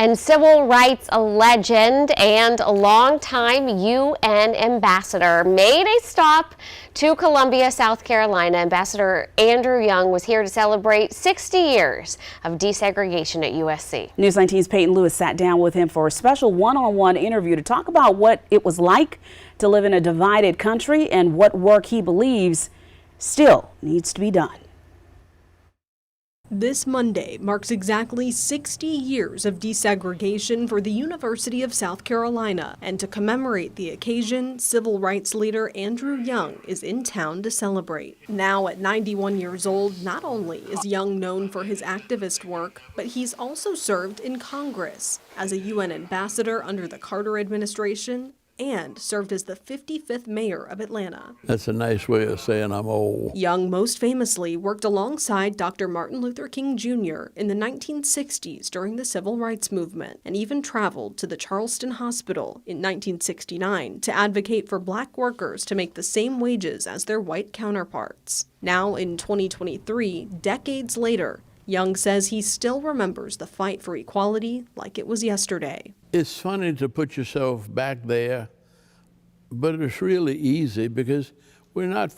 And civil rights legend and longtime UN ambassador made a stop to Columbia, South Carolina. Ambassador Andrew Young was here to celebrate 60 years of desegregation at USC. News 19's Peyton Lewis sat down with him for a special one-on-one interview to talk about what it was like to live in a divided country and what work he believes still needs to be done. This Monday marks exactly 60 years of desegregation for the University of South Carolina, and to commemorate the occasion, civil rights leader Andrew Young is in town to celebrate. Now at 91 years old, not only is Young known for his activist work, but he's also served in Congress as a UN ambassador under the Carter administration and served as the 55th mayor of Atlanta. That's a nice way of saying I'm old. Young most famously worked alongside Dr. Martin Luther King Jr. in the 1960s during the Civil Rights Movement, and even traveled to the Charleston Hospital in 1969 to advocate for black workers to make the same wages as their white counterparts. Now in 2023, decades later, Young says he still remembers the fight for equality like it was yesterday. It's funny to put yourself back there, but it's really easy because we're not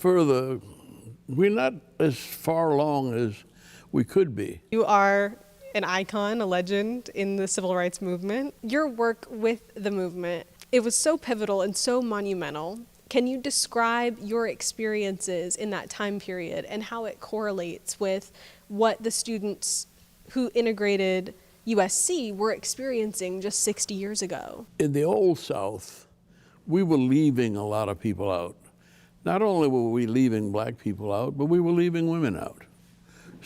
as far along as we could be. You are an icon, a legend in the civil rights movement. Your work with the movement, it was so pivotal and so monumental. Can you describe your experiences in that time period and how it correlates with what the students who integrated USC were experiencing just 60 years ago? In the Old South, we were leaving a lot of people out. Not only were we leaving black people out, but we were leaving women out.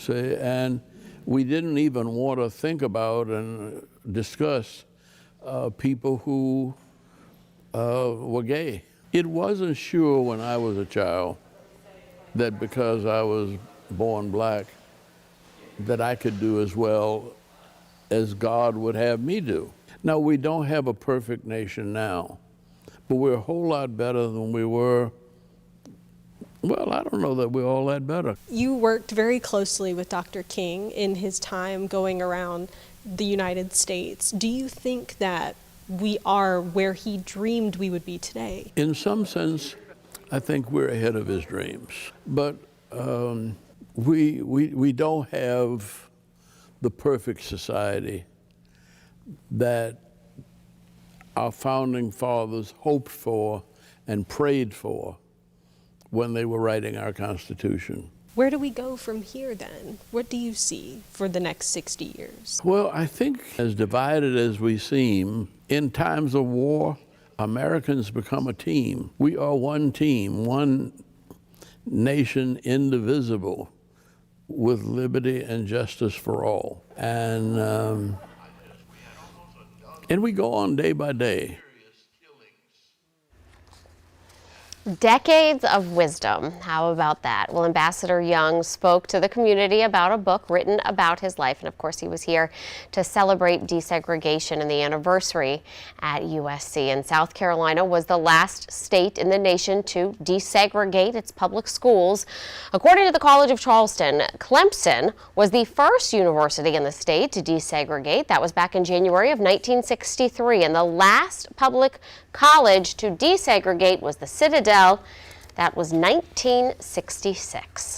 And we didn't even want to think about and discuss people who were gay. It wasn't sure when I was a child that because I was born black that I could do as well as God would have me do. Now, we don't have a perfect nation now, but we're a whole lot better than we were. Well, I don't know that we're all that better. You worked very closely with Dr. King in his time going around the United States. Do you think that we are where he dreamed we would be today? In some sense, I think we're ahead of his dreams. But we don't have the perfect society that our founding fathers hoped for and prayed for when they were writing our Constitution. Where do we go from here then? What do you see for the next 60 years? Well, I think as divided as we seem, in times of war, Americans become a team. We are one team, one nation indivisible, with liberty and justice for all. And we go on day by day. Decades of wisdom. How about that? Well, Ambassador Young spoke to the community about a book written about his life. And of course, he was here to celebrate desegregation and the anniversary at USC. And South Carolina was the last state in the nation to desegregate its public schools. According to the College of Charleston, Clemson was the first university in the state to desegregate. That was back in January of 1963. And the last public college to desegregate was the Citadel. That was 1966.